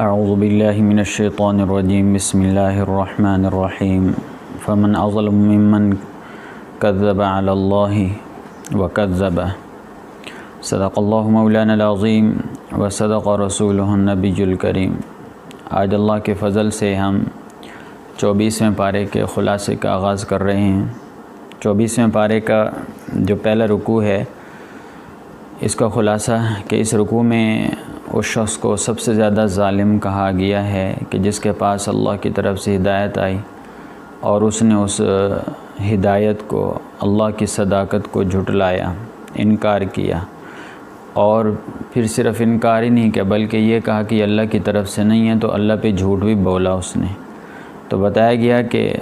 اعوذ باللہ من الشیطان الرجیم بسم اللہ الرحمن الرحیم فمن اظلم ممن کذب علی اللہ وکذب صدق اللہ مولانا العظیم وصدق رسولہ النبی الکریم۔ آج اللہ کے فضل سے ہم 24ویں پارے کے خلاصے کا آغاز کر رہے ہیں۔ 24ویں پارے کا جو پہلا رکوع ہے اس کا خلاصہ کہ اس رکوع میں اس شخص کو سب سے زیادہ ظالم کہا گیا ہے کہ جس کے پاس اللہ کی طرف سے ہدایت آئی اور اس نے اس ہدایت کو، اللہ کی صداقت کو جھٹلایا، انکار کیا، اور پھر صرف انکار ہی نہیں کیا بلکہ یہ کہا کہ یہ اللہ کی طرف سے نہیں ہے، تو اللہ پہ جھوٹ بھی بولا اس نے۔ تو بتایا گیا کہ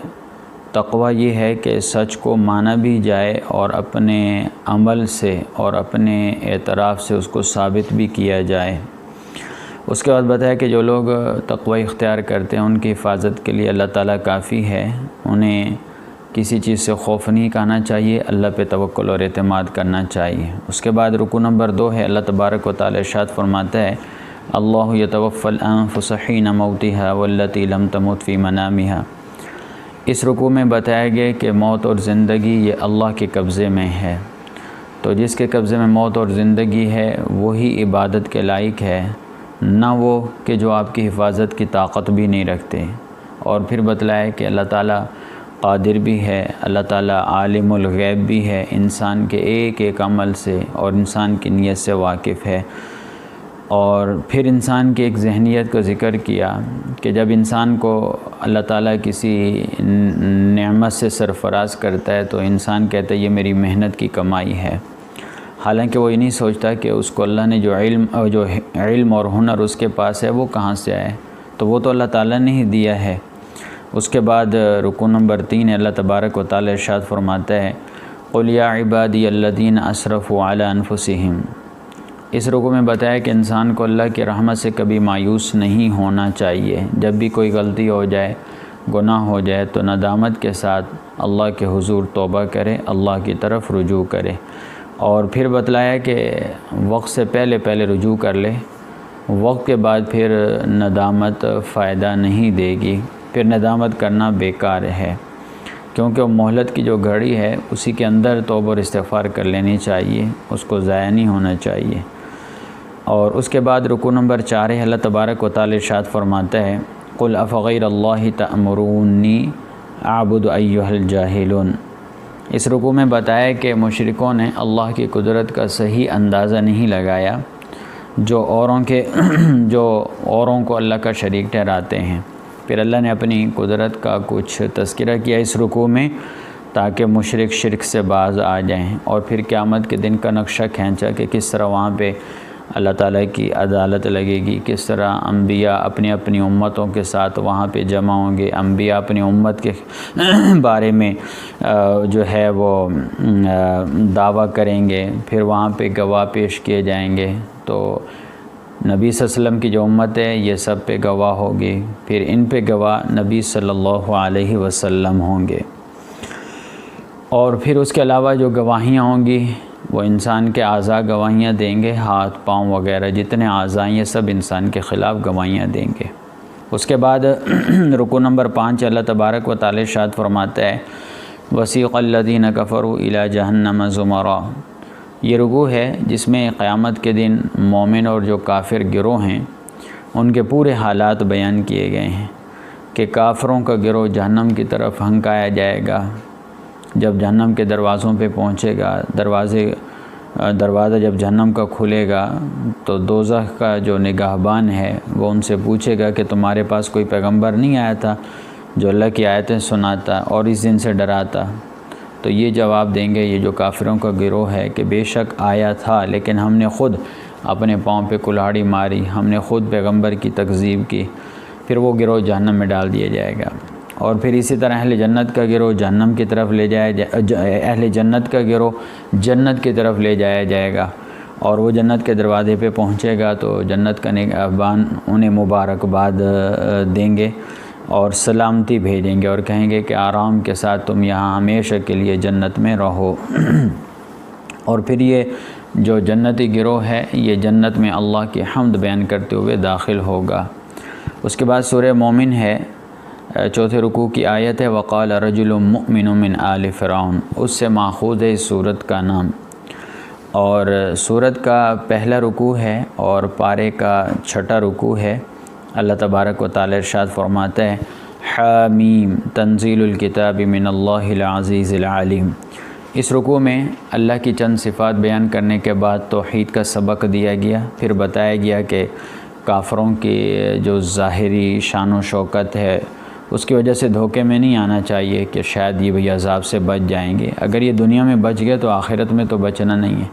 تقویٰ یہ ہے کہ سچ کو مانا بھی جائے اور اپنے عمل سے اور اپنے اعتراف سے اس کو ثابت بھی کیا جائے۔ اس کے بعد بتایا کہ جو لوگ تقویٰ اختیار کرتے ہیں ان کی حفاظت کے لیے اللہ تعالیٰ کافی ہے، انہیں کسی چیز سے خوف نہیں کرنا چاہیے، اللہ پہ توکل اور اعتماد کرنا چاہیے۔ اس کے بعد رکوع نمبر 2 ہے، اللہ تبارک و تعالیٰ ارشاد فرماتا ہے اللہ یتوفی الانفس حین موتها واللتی لم تمت فی منامها۔ اس رکوع میں بتایا گیا کہ موت اور زندگی یہ اللہ کے قبضے میں ہے، تو جس کے قبضے میں موت اور زندگی ہے وہی عبادت کے لائق ہے، نہ وہ کہ جو آپ کی حفاظت کی طاقت بھی نہیں رکھتے۔ اور پھر بتلایا کہ اللہ تعالیٰ قادر بھی ہے، اللہ تعالیٰ عالم الغیب بھی ہے، انسان کے ایک ایک عمل سے اور انسان کی نیت سے واقف ہے۔ اور پھر انسان کی ایک ذہنیت کو ذکر کیا کہ جب انسان کو اللہ تعالیٰ کسی نعمت سے سرفراز کرتا ہے تو انسان کہتا ہے یہ میری محنت کی کمائی ہے، حالانکہ وہ یہ نہیں سوچتا کہ اس کو اللہ نے جو علم اور ہنر اس کے پاس ہے وہ کہاں سے آئے، تو وہ تو اللہ تعالیٰ نے ہی دیا ہے۔ اس کے بعد رکوع نمبر 3 اللہ تبارک و تعالیٰ ارشاد فرماتا ہے قل یا عبادی الذین اسرفوا علی انفسہم۔ اس رکوع میں بتایا کہ انسان کو اللہ کی رحمت سے کبھی مایوس نہیں ہونا چاہیے، جب بھی کوئی غلطی ہو جائے، گناہ ہو جائے تو ندامت کے ساتھ اللہ کے حضور توبہ کرے، اللہ کی طرف رجوع کرے، اور پھر بتلایا کہ وقت سے پہلے رجوع کر لے، وقت کے بعد پھر ندامت فائدہ نہیں دے گی، پھر ندامت کرنا بیکار ہے، کیونکہ وہ مہلت کی جو گھڑی ہے اسی کے اندر توبہ اور استغفار کر لینی چاہیے، اس کو ضائع نہیں ہونا چاہیے۔ اور اس کے بعد رکوع نمبر 4 ہے، اللہ تبارک و تعالی ارشاد فرماتا ہے قل افغیر اللہ تأمرونی اعبد ایھا الجاہلون۔ اس رکوع میں بتایا کہ مشرکوں نے اللہ کی قدرت کا صحیح اندازہ نہیں لگایا، جو اوروں کو اللہ کا شریک ٹھہراتے ہیں۔ پھر اللہ نے اپنی قدرت کا کچھ تذکرہ کیا اس رکوع میں تاکہ مشرک شرک سے باز آ جائیں، اور پھر قیامت کے دن کا نقشہ کھینچا کہ کس طرح وہاں پہ اللہ تعالیٰ کی عدالت لگے گی، کس طرح انبیاء اپنی اپنی امتوں کے ساتھ وہاں پہ جمع ہوں گے، انبیاء اپنی امت کے بارے میں جو ہے وہ دعویٰ کریں گے، پھر وہاں پہ گواہ پیش کیے جائیں گے، تو نبی صلی اللہ علیہ وسلم کی جو امت ہے یہ سب پہ گواہ ہوگی، پھر ان پہ گواہ نبی صلی اللہ علیہ وسلم ہوں گے، اور پھر اس کے علاوہ جو گواہیاں ہوں گی وہ انسان کے اعضاء گواہیاں دیں گے، ہاتھ پاؤں وغیرہ جتنے اعضاء ہیں یہ سب انسان کے خلاف گواہیاں دیں گے۔ اس کے بعد رکوع نمبر 5 اللہ تبارک و تعالی ارشاد فرماتا ہے وسیق الذین کفروا الی جہنم زمرا۔ یہ رکوع ہے جس میں قیامت کے دن مومن اور جو کافر گروہ ہیں ان کے پورے حالات بیان کیے گئے ہیں کہ کافروں کا گروہ جہنم کی طرف ہنکایا جائے گا، جب جہنم کے دروازوں پہ پہنچے گا، دروازہ جب جہنم کا کھلے گا تو دوزخ کا جو نگہبان ہے وہ ان سے پوچھے گا کہ تمہارے پاس کوئی پیغمبر نہیں آیا تھا جو اللہ کی آیتیں سناتا اور اس دن سے ڈراتا؟ تو یہ جواب دیں گے یہ جو کافروں کا گروہ ہے کہ بے شک آیا تھا، لیکن ہم نے خود اپنے پاؤں پہ کلہاڑی ماری، ہم نے خود پیغمبر کی تکذیب کی، پھر وہ گروہ جہنم میں ڈال دیا جائے گا۔ اور پھر اسی طرح اہل جنت کا گروہ جہنم کی طرف لے اہل جنت کا گروہ جنت کی طرف لے جایا جائے گا، اور وہ جنت کے دروازے پہ پہنچے گا تو جنت کا نگہبان انہیں مبارکباد دیں گے اور سلامتی بھیجیں گے اور کہیں گے کہ آرام کے ساتھ تم یہاں ہمیشہ کے لیے جنت میں رہو۔ اور پھر یہ جو جنتی گروہ ہے یہ جنت میں اللہ کی حمد بیان کرتے ہوئے داخل ہوگا۔ اس کے بعد سورہ مومن ہے، چوتھے رکوع کی آیت ہے وقال رجل مؤمن من آل فرعون، اس سے ماخوذ ہے اس سورت کا نام، اور سورت کا پہلا رکوع ہے اور پارے کا چھٹا رکوع ہے۔ اللہ تبارک و تعالی ارشاد فرماتا ہے حامیم تنزیل الکتاب من اللہ العزیز العلیم۔ اس رکوع میں اللہ کی چند صفات بیان کرنے کے بعد توحید کا سبق دیا گیا، پھر بتایا گیا کہ کافروں کی جو ظاہری شان و شوکت ہے اس کی وجہ سے دھوکے میں نہیں آنا چاہیے کہ شاید یہ بھی عذاب سے بچ جائیں گے، اگر یہ دنیا میں بچ گئے تو آخرت میں تو بچنا نہیں ہے۔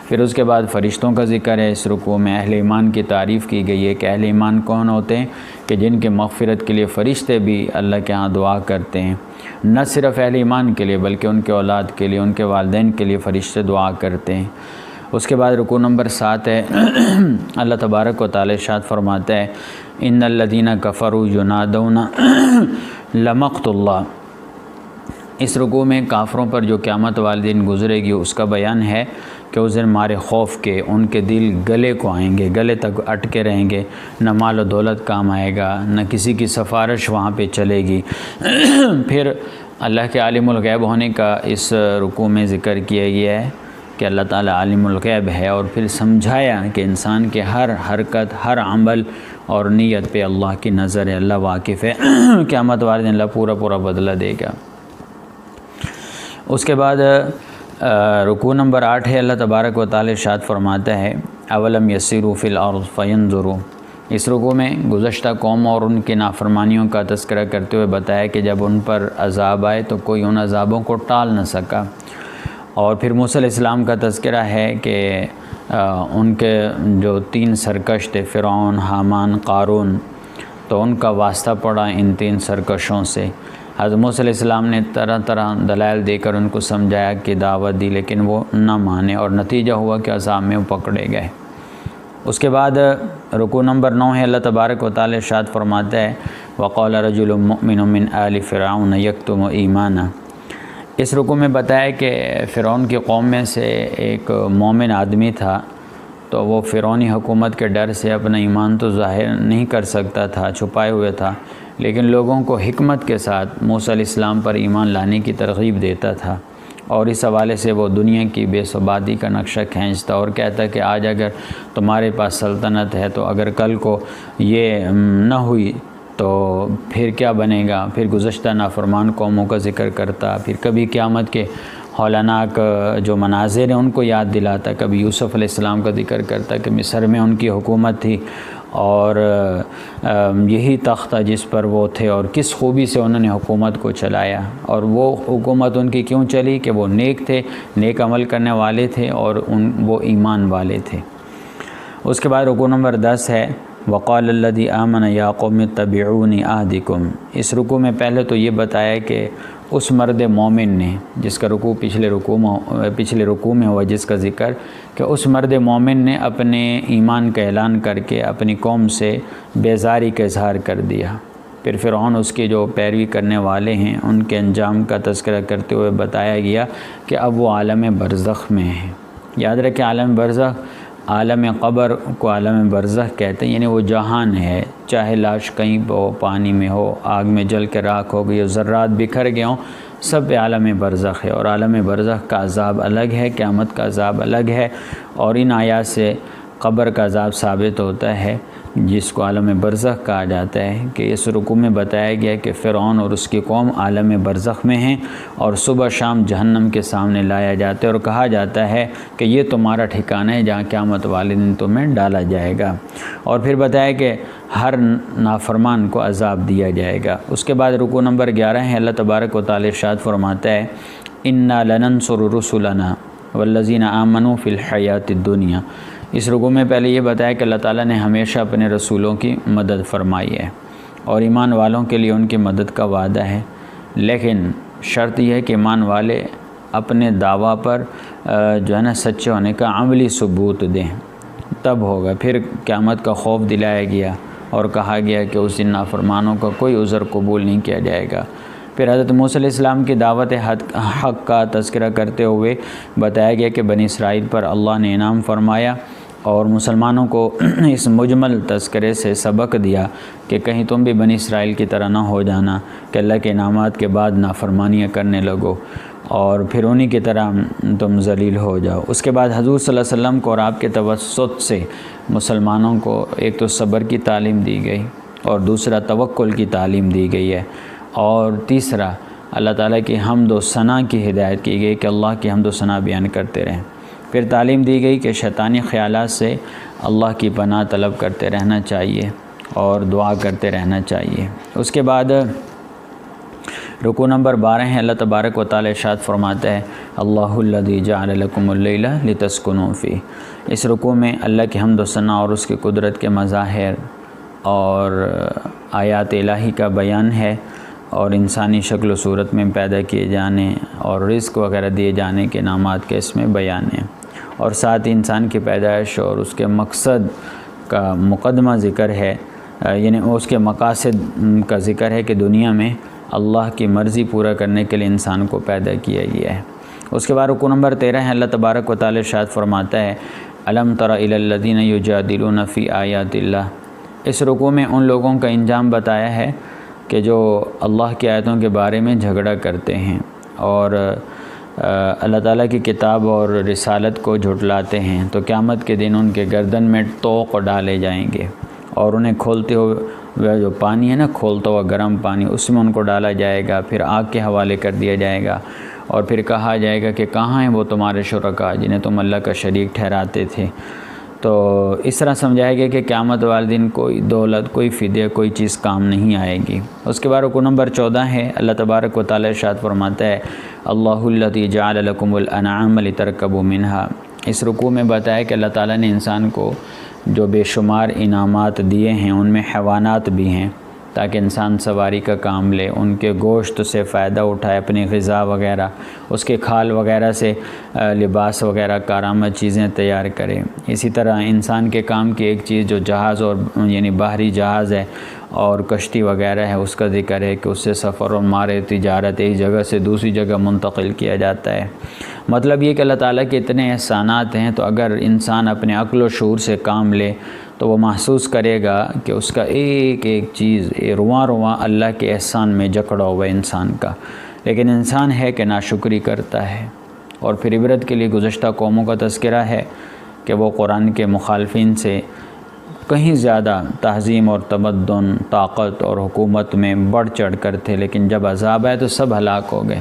پھر اس کے بعد فرشتوں کا ذکر ہے اس رکوع میں، اہل ایمان کی تعریف کی گئی ہے کہ اہل ایمان کون ہوتے ہیں، کہ جن کے مغفرت کے لیے فرشتے بھی اللہ کے ہاں دعا کرتے ہیں، نہ صرف اہل ایمان کے لیے بلکہ ان کے اولاد کے لیے، ان کے والدین کے لیے فرشتے دعا کرتے ہیں۔ اس کے بعد رکوع نمبر 7 ہے، اللہ تبارک و تعالی ارشاد فرماتا ہے ان الذین کفروا ینادون لمقت اللہ۔ اس رکوع میں کافروں پر جو قیامت والے دن گزرے گی اس کا بیان ہے کہ اس دن مارے خوف کے ان کے دل گلے کو آئیں گے، گلے تک اٹکے رہیں گے، نہ مال و دولت کام آئے گا، نہ کسی کی سفارش وہاں پہ چلے گی۔ پھر اللہ کے عالم الغیب ہونے کا اس رکوع میں ذکر کیا گیا ہے کہ اللہ تعالیٰ عالم الغیب ہے، اور پھر سمجھایا کہ انسان کے ہر حرکت، ہر عمل اور نیت پہ اللہ کی نظر ہے، اللہ واقف ہے، قیامت والے دن اللہ پورا بدلہ دے گا۔ اس کے بعد رکوع نمبر 8 ہے، اللہ تبارک و تعالی ارشاد فرماتا ہے اولم یسیروا فی الارض فینظروا۔ اس رکوع میں گزشتہ قوم اور ان کی نافرمانیوں کا تذکرہ کرتے ہوئے بتایا کہ جب ان پر عذاب آئے تو کوئی ان عذابوں کو ٹال نہ سکا، اور پھر موسیٰ علیہ السلام کا تذکرہ ہے کہ ان کے جو 3 سرکش تھے فرعون، حامان، قارون، تو ان کا واسطہ پڑا ان 3 سرکشوں سے۔ حضرت موسیٰ علیہ السلام نے طرح طرح دلائل دے کر ان کو سمجھایا کہ دعوت دی، لیکن وہ نہ مانے، اور نتیجہ ہوا کہ عذاب میں وہ پکڑے گئے۔ اس کے بعد رکوع نمبر 9 ہے، اللہ تبارک و تعالی ارشاد فرماتا ہے وقال رجل مؤمن من آل فرعون یکتم ایمانہ۔ اس رکوع میں بتایا کہ فرعون کی قوم میں سے ایک مومن آدمی تھا، تو وہ فرعونی حکومت کے ڈر سے اپنا ایمان تو ظاہر نہیں کر سکتا تھا، چھپائے ہوئے تھا، لیکن لوگوں کو حکمت کے ساتھ موسیٰ علیہ السلام پر ایمان لانے کی ترغیب دیتا تھا، اور اس حوالے سے وہ دنیا کی بے ثباتی کا نقشہ کھینچتا اور کہتا کہ آج اگر تمہارے پاس سلطنت ہے تو اگر کل کو یہ نہ ہوئی تو پھر کیا بنے گا۔ پھر گزشتہ نافرمان قوموں کا ذکر کرتا، پھر کبھی قیامت کے ہولناک جو مناظر ہیں ان کو یاد دلاتا، کبھی یوسف علیہ السلام کا ذکر کرتا کہ مصر میں ان کی حکومت تھی اور یہی تخت تھا جس پر وہ تھے، اور کس خوبی سے انہوں نے حکومت کو چلایا، اور وہ حکومت ان کی کیوں چلی کہ وہ نیک تھے، نیک عمل کرنے والے تھے، اور وہ ایمان والے تھے۔ اس کے بعد رکوع نمبر 10 ہے وقال الذی آمن یا قوم اتبعونی اہدکم۔ اس رکوع میں پہلے تو یہ بتایا کہ اس مرد مومن نے، جس کا رکوع پچھلے رکوع میں ہوا جس کا ذکر، کہ اس مرد مومن نے اپنے ایمان کا اعلان کر کے اپنی قوم سے بیزاری کا اظہار کر دیا۔ پھر فرعون اس کے جو پیروی کرنے والے ہیں ان کے انجام کا تذکرہ کرتے ہوئے بتایا گیا کہ اب وہ عالم برزخ میں ہیں۔ یاد رکھیں عالم برزخ، عالم قبر کو عالم برزخ کہتے ہیں، یعنی وہ جہان ہے، چاہے لاش کہیں ہو، پانی میں ہو، آگ میں جل کے راکھ ہو گئی ہو، ذرات بکھر گئے ہوں، سب پہ عالم برزخ ہے، اور عالم برزخ کا عذاب الگ ہے، قیامت کا عذاب الگ ہے، اور ان آیات سے قبر کا عذاب ثابت ہوتا ہے جس کو عالم برزخ کہا جاتا ہے، کہ اس رکوع میں بتایا گیا کہ فرعون اور اس کی قوم عالم برزخ میں ہیں، اور صبح شام جہنم کے سامنے لایا جاتا ہے، اور کہا جاتا ہے کہ یہ تمہارا ٹھکانہ ہے جہاں قیامت والے دن تمہیں ڈالا جائے گا، اور پھر بتایا کہ ہر نافرمان کو عذاب دیا جائے گا۔ اس کے بعد رکوع نمبر 11 ہے، اللہ تبارک و تعالی ارشاد فرماتا ہے انا لننصر رسلنا والذین آمنوا فی الحیات الدنیا۔ اس رکوع میں پہلے یہ بتایا کہ اللہ تعالیٰ نے ہمیشہ اپنے رسولوں کی مدد فرمائی ہے، اور ایمان والوں کے لیے ان کی مدد کا وعدہ ہے، لیکن شرط یہ ہے کہ ایمان والے اپنے دعویٰ پر جو ہے نا سچے ہونے کا عملی ثبوت دیں، تب ہوگا۔ پھر قیامت کا خوف دلایا گیا اور کہا گیا کہ اس دن نافرمانوں کا کوئی عذر قبول نہیں کیا جائے گا۔ پھر حضرت موسیٰ علیہ السلام کی دعوت حق کا تذکرہ کرتے ہوئے بتایا گیا کہ بنی اسرائیل پر اللہ نے انعام فرمایا اور مسلمانوں کو اس مجمل تذکرے سے سبق دیا کہ کہیں تم بھی بنی اسرائیل کی طرح نہ ہو جانا کہ اللہ کے انعامات کے بعد نافرمانیاں کرنے لگو اور پھر انہی کی طرح تم ذلیل ہو جاؤ۔ اس کے بعد حضور صلی اللہ علیہ وسلم کو اور آپ کے توسط سے مسلمانوں کو ایک تو صبر کی تعلیم دی گئی اور دوسرا توکل کی تعلیم دی گئی ہے، اور تیسرا اللہ تعالیٰ کی حمد و ثنا کی ہدایت کی گئی کہ اللہ کی حمد و ثنا بیان کرتے رہیں۔ پھر تعلیم دی گئی کہ شیطانی خیالات سے اللہ کی پناہ طلب کرتے رہنا چاہیے اور دعا کرتے رہنا چاہیے۔ اس کے بعد رکوع نمبر 12 ہے، اللہ تبارک و تعالی ارشاد فرماتا ہے اللہ الذی جعل لکم اللیل لتسکنوا فیہ۔ اس رکوع میں اللہ کی حمد و ثنا اور اس کی قدرت کے مظاہر اور آیات الہی کا بیان ہے، اور انسانی شکل و صورت میں پیدا کیے جانے اور رزق وغیرہ دیے جانے کے انعامات کے اس میں بیان ہے، اور ساتھ انسان کی پیدائش اور اس کے مقصد کا مقدمہ ذکر ہے، یعنی اس کے مقاصد کا ذکر ہے کہ دنیا میں اللہ کی مرضی پورا کرنے کے لیے انسان کو پیدا کیا گیا ہے۔ اس کے بعد رکوع نمبر 13 ہے، اللہ تبارک و تعالی ارشاد فرماتا ہے الم تر الی الذین یجادلون فی آیات اللہ۔ اس رکوع میں ان لوگوں کا انجام بتایا ہے کہ جو اللہ کی آیتوں کے بارے میں جھگڑا کرتے ہیں اور اللہ تعالیٰ کی کتاب اور رسالت کو جھٹلاتے ہیں، تو قیامت کے دن ان کے گردن میں طوق ڈالے جائیں گے اور انہیں کھولتے ہوئے جو پانی ہے نا، کھولتا ہوا گرم پانی، اس میں ان کو ڈالا جائے گا، پھر آگ کے حوالے کر دیا جائے گا، اور پھر کہا جائے گا کہ کہاں ہیں وہ تمہارے شرکاء جنہیں تم اللہ کا شریک ٹھہراتے تھے۔ تو اس طرح سمجھایا گیا کہ قیامت والے دن کوئی دولت، کوئی فدیہ، کوئی چیز کام نہیں آئے گی۔ اس کے بعد رکوع نمبر 14 ہے، اللہ تبارک و تعالی ارشاد فرماتا ہے اللہ الذی جعل لکم الانعام لترکبوا منہا۔ اس رکوع میں بتایا کہ اللہ تعالیٰ نے انسان کو جو بے شمار انعامات دیے ہیں ان میں حیوانات بھی ہیں، تاکہ انسان سواری کا کام لے، ان کے گوشت سے فائدہ اٹھائے، اپنی غذا وغیرہ، اس کے کھال وغیرہ سے لباس وغیرہ کارآمد چیزیں تیار کرے۔ اسی طرح انسان کے کام کی ایک چیز جو جہاز اور یعنی باہری جہاز ہے اور کشتی وغیرہ ہے، اس کا ذکر ہے کہ اس سے سفر اور مارے تجارت ایک جگہ سے دوسری جگہ منتقل کیا جاتا ہے۔ مطلب یہ کہ اللہ تعالیٰ کے اتنے احسانات ہیں، تو اگر انسان اپنے عقل و شعور سے کام لے تو وہ محسوس کرے گا کہ اس کا ایک ایک چیز رواں رواں اللہ کے احسان میں جکڑا ہوا ہے انسان کا، لیکن انسان ہے کہ ناشکری کرتا ہے۔ اور پھر عبرت کے لیے گزشتہ قوموں کا تذکرہ ہے کہ وہ قرآن کے مخالفین سے کہیں زیادہ تہذیب اور تمدن، طاقت اور حکومت میں بڑھ چڑھ کر تھے، لیکن جب عذاب آئے تو سب ہلاک ہو گئے۔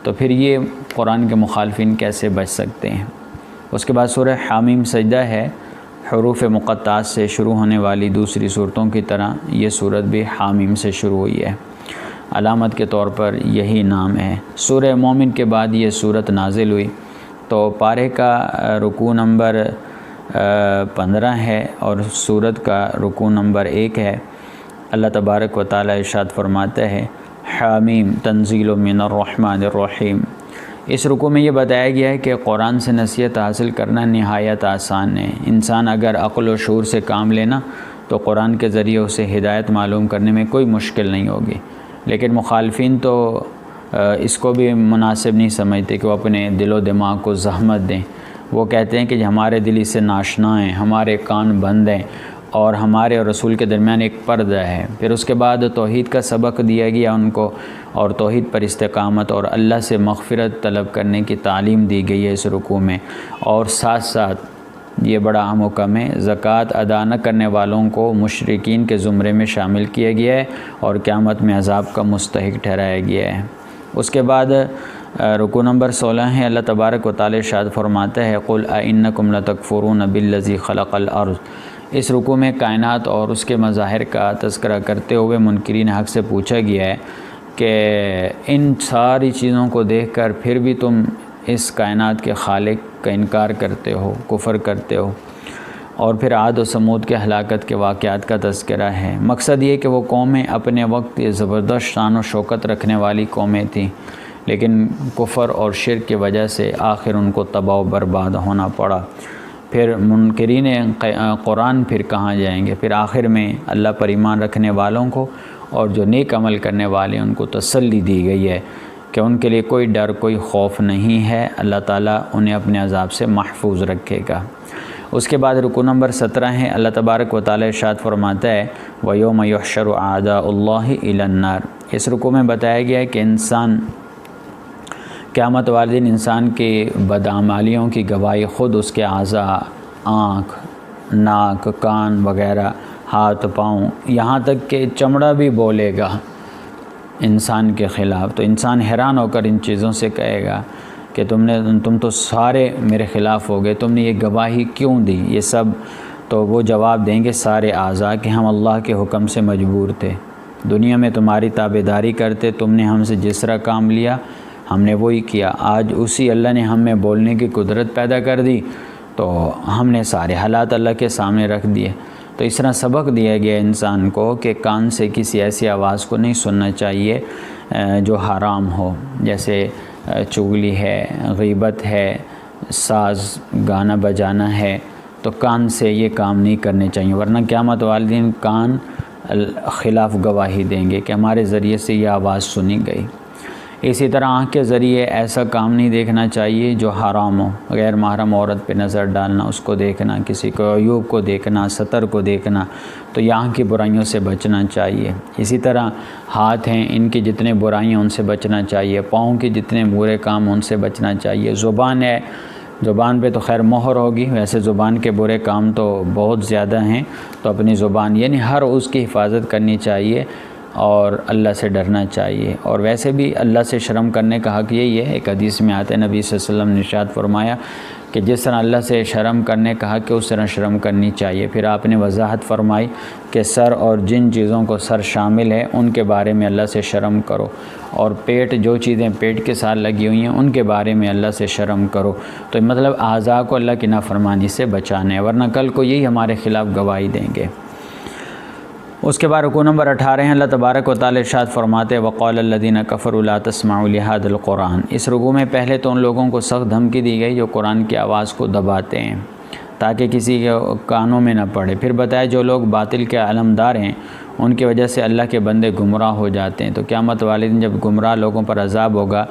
تو پھر یہ قرآن کے مخالفین کیسے بچ سکتے ہیں؟ اس کے بعد سورہ حامیم سجدہ ہے، حروف مقطعات سے شروع ہونے والی دوسری صورتوں کی طرح یہ صورت بھی حامیم سے شروع ہوئی ہے، علامت کے طور پر یہی نام ہے۔ سورہ مومن کے بعد یہ صورت نازل ہوئی، تو پارے کا رکوع نمبر 15 ہے اور صورت کا رکوع نمبر 1 ہے۔ اللہ تبارک و تعالی ارشاد فرماتا ہے حامیم تنزیل من الرحمن الرحیم۔ اس رکوع میں یہ بتایا گیا ہے کہ قرآن سے نصیحت حاصل کرنا نہایت آسان ہے۔ انسان اگر عقل و شعور سے کام لینا تو قرآن کے ذریعے اسے ہدایت معلوم کرنے میں کوئی مشکل نہیں ہوگی، لیکن مخالفین تو اس کو بھی مناسب نہیں سمجھتے کہ وہ اپنے دل و دماغ کو زحمت دیں۔ وہ کہتے ہیں کہ ہمارے دل اس سے ناشنا ہیں، ہمارے کان بند ہیں، اور ہمارے اور رسول کے درمیان ایک پردہ ہے۔ پھر اس کے بعد توحید کا سبق دیا گیا ان کو، اور توحید پر استقامت اور اللہ سے مغفرت طلب کرنے کی تعلیم دی گئی ہے اس رکوع میں، اور ساتھ ساتھ یہ بڑا اہم حکم ہے، زکوٰۃ ادا نہ کرنے والوں کو مشرکین کے زمرے میں شامل کیا گیا ہے اور قیامت میں عذاب کا مستحق ٹھہرایا گیا ہے۔ اس کے بعد رکوع نمبر 16 ہے، اللہ تبارک و تعالی ارشاد فرماتا ہے قُلْ أَإِنَّكُمْ لَتَكْفُرُونَ بِالَّذِي خَلَقَ الْأَرْضَ۔ اس رکوع میں کائنات اور اس کے مظاہر کا تذکرہ کرتے ہوئے منکرین حق سے پوچھا گیا ہے کہ ان ساری چیزوں کو دیکھ کر پھر بھی تم اس کائنات کے خالق کا انکار کرتے ہو، کفر کرتے ہو۔ اور پھر عاد و سمود کے ہلاکت کے واقعات کا تذکرہ ہے۔ مقصد یہ کہ وہ قومیں اپنے وقت یہ زبردست شان و شوکت رکھنے والی قومیں تھیں، لیکن کفر اور شرک کی وجہ سے آخر ان کو تباہ و برباد ہونا پڑا۔ پھر منکرین قرآن پھر کہاں جائیں گے؟ پھر آخر میں اللہ پر ایمان رکھنے والوں کو اور جو نیک عمل کرنے والے ان کو تسلی دی گئی ہے کہ ان کے لیے کوئی ڈر، کوئی خوف نہیں ہے، اللہ تعالیٰ انہیں اپنے عذاب سے محفوظ رکھے گا۔ اس کے بعد رکوع نمبر 17 ہے، اللہ تبارک و تعالی ارشاد فرماتا ہے وَيَوْمَ يُحْشَرُ أَعْدَاءُ اللَّهِ إِلَى النَّارِ۔ اس رکوع میں بتایا گیا ہے کہ انسان قیامت والے دن انسان کے بدعمالیوں کی گواہی خود اس کے اعضاء، آنکھ، ناک، کان وغیرہ، ہاتھ، پاؤں، یہاں تک کہ چمڑا بھی بولے گا انسان کے خلاف۔ تو انسان حیران ہو کر ان چیزوں سے کہے گا کہ تم تو سارے میرے خلاف ہو گئے، تم نے یہ گواہی کیوں دی یہ سب؟ تو وہ جواب دیں گے سارے اعضاء کہ ہم اللہ کے حکم سے مجبور تھے، دنیا میں تمہاری تابعداری کرتے، تم نے ہم سے جس طرح کام لیا ہم نے وہی کیا، آج اسی اللہ نے ہم میں بولنے کی قدرت پیدا کر دی تو ہم نے سارے حالات اللہ کے سامنے رکھ دیے۔ تو اس طرح سبق دیا گیا انسان کو کہ کان سے کسی ایسی آواز کو نہیں سننا چاہیے جو حرام ہو، جیسے چغلی ہے، غیبت ہے، ساز گانا بجانا ہے، تو کان سے یہ کام نہیں کرنے چاہیے، ورنہ قیامت والے دن کان خلاف گواہی دیں گے کہ ہمارے ذریعے سے یہ آواز سنی گئی۔ اسی طرح آنکھ کے ذریعے ایسا کام نہیں دیکھنا چاہیے جو حرام ہو، غیر محرم عورت پہ نظر ڈالنا، اس کو دیکھنا، کسی کو عیوب کو دیکھنا، سطر کو دیکھنا، تو یہ آنکھ کی برائیوں سے بچنا چاہیے۔ اسی طرح ہاتھ ہیں، ان کی جتنے برائیاں ان سے بچنا چاہیے، پاؤں کے جتنے برے کام ان سے بچنا چاہیے۔ زبان ہے، زبان پہ تو خیر مہر ہوگی، ویسے زبان کے برے کام تو بہت زیادہ ہیں، تو اپنی زبان یعنی ہر اس کی حفاظت کرنی چاہیے اور اللہ سے ڈرنا چاہیے۔ اور ویسے بھی اللہ سے شرم کرنے کا حق یہی ہے، ایک حدیث میں آتا ہے نبی صلی اللہ علیہ وسلم نے ارشاد فرمایا کہ جس طرح اللہ سے شرم کرنے کا حق ہے اس طرح شرم کرنی چاہیے۔ پھر آپ نے وضاحت فرمائی کہ سر اور جن چیزوں کو سر شامل ہے ان کے بارے میں اللہ سے شرم کرو، اور پیٹ، جو چیزیں پیٹ کے ساتھ لگی ہوئی ہیں ان کے بارے میں اللہ سے شرم کرو۔ تو مطلب اعضاء کو اللہ کی نافرمانی سے بچانا ہے، ورنہ کل کو یہی ہمارے خلاف گواہی دیں گے۔ اس کے بعد رکوع نمبر 18 ہیں، اللہ تبارک و تعالی ارشاد فرماتے وَقَالَ الَّذِينَ كَفَرُوا لَا تَسْمَعُوا لِهَذَا الْقُرْآنِ۔ اس رکوع میں پہلے تو ان لوگوں کو سخت دھمکی دی گئی جو قرآن کی آواز کو دباتے ہیں تاکہ کسی کے کانوں میں نہ پڑے۔ پھر بتایا جو لوگ باطل کے علمدار ہیں ان کی وجہ سے اللہ کے بندے گمراہ ہو جاتے ہیں، تو قیامت والے دن جب گمراہ لوگوں پر عذاب ہوگا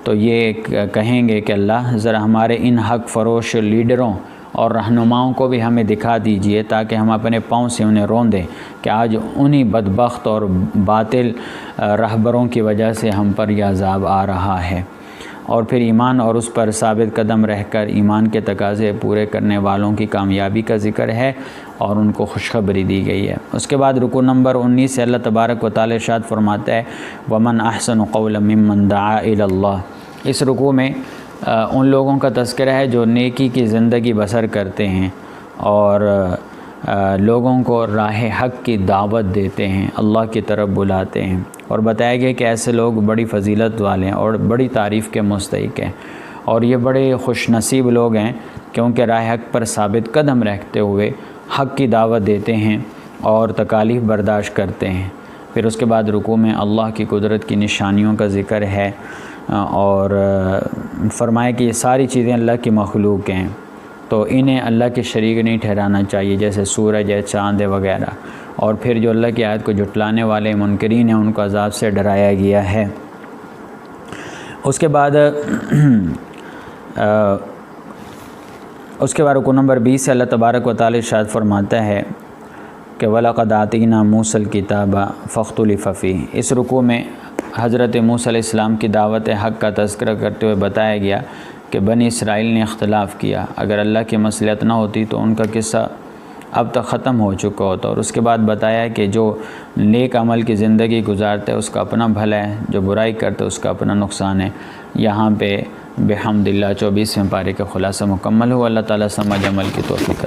تو یہ کہیں گے کہ اللہ ذرا ہمارے ان حق فروش لیڈروں اور رہنماؤں کو بھی ہمیں دکھا دیجئے تاکہ ہم اپنے پاؤں سے انہیں رون دیں کہ آج انہی بدبخت اور باطل رہبروں کی وجہ سے ہم پر یہ عذاب آ رہا ہے۔ اور پھر ایمان اور اس پر ثابت قدم رہ کر ایمان کے تقاضے پورے کرنے والوں کی کامیابی کا ذکر ہے اور ان کو خوشخبری دی گئی ہے۔ اس کے بعد رکوع نمبر 19 سے اللہ تبارک و تعالی ارشاد فرماتا ہے وَمَنْ أَحْسَنُ قَوْلًا مِّمَّنْ دَعَا إِلَى اللَّهِ۔ اس رکوع میں ان لوگوں کا تذکرہ ہے جو نیکی کی زندگی بسر کرتے ہیں اور لوگوں کو راہ حق کی دعوت دیتے ہیں، اللہ کی طرف بلاتے ہیں، اور بتایا گیا کہ ایسے لوگ بڑی فضیلت والے ہیں اور بڑی تعریف کے مستحق ہیں، اور یہ بڑے خوش نصیب لوگ ہیں کیونکہ راہ حق پر ثابت قدم رہتے ہوئے حق کی دعوت دیتے ہیں اور تکالیف برداشت کرتے ہیں۔ پھر اس کے بعد رکوع میں اللہ کی قدرت کی نشانیوں کا ذکر ہے اور فرمایا کہ یہ ساری چیزیں اللہ کی مخلوق ہیں تو انہیں اللہ کے شریک نہیں ٹھہرانا چاہیے، جیسے سورج ہے، چاند ہے وغیرہ۔ اور پھر جو اللہ کی آیت کو جھٹلانے والے منکرین ہیں ان کو عذاب سے ڈرایا گیا ہے۔ اس کے بعد رکوع نمبر 20 سے اللہ تبارک و تعالی ارشاد فرماتا ہے کہ وَلَقَدْ آتَيْنَا مُوسَى الْكِتَابَ فَاخْتُلِفَ فِيهِ۔ اس رکوع میں حضرت موسیٰ علیہ السلام کی دعوت حق کا تذکرہ کرتے ہوئے بتایا گیا کہ بنی اسرائیل نے اختلاف کیا، اگر اللہ کی مصلحت نہ ہوتی تو ان کا قصہ اب تک ختم ہو چکا ہوتا۔ اور اس کے بعد بتایا کہ جو نیک عمل کی زندگی گزارتا ہے اس کا اپنا بھلا ہے، جو برائی کرتا ہے اس کا اپنا نقصان ہے۔ یہاں پہ بحمد اللہ 24ویں پارے کا خلاصہ مکمل ہوا۔ اللہ تعالیٰ سمجھ عمل کی توفیق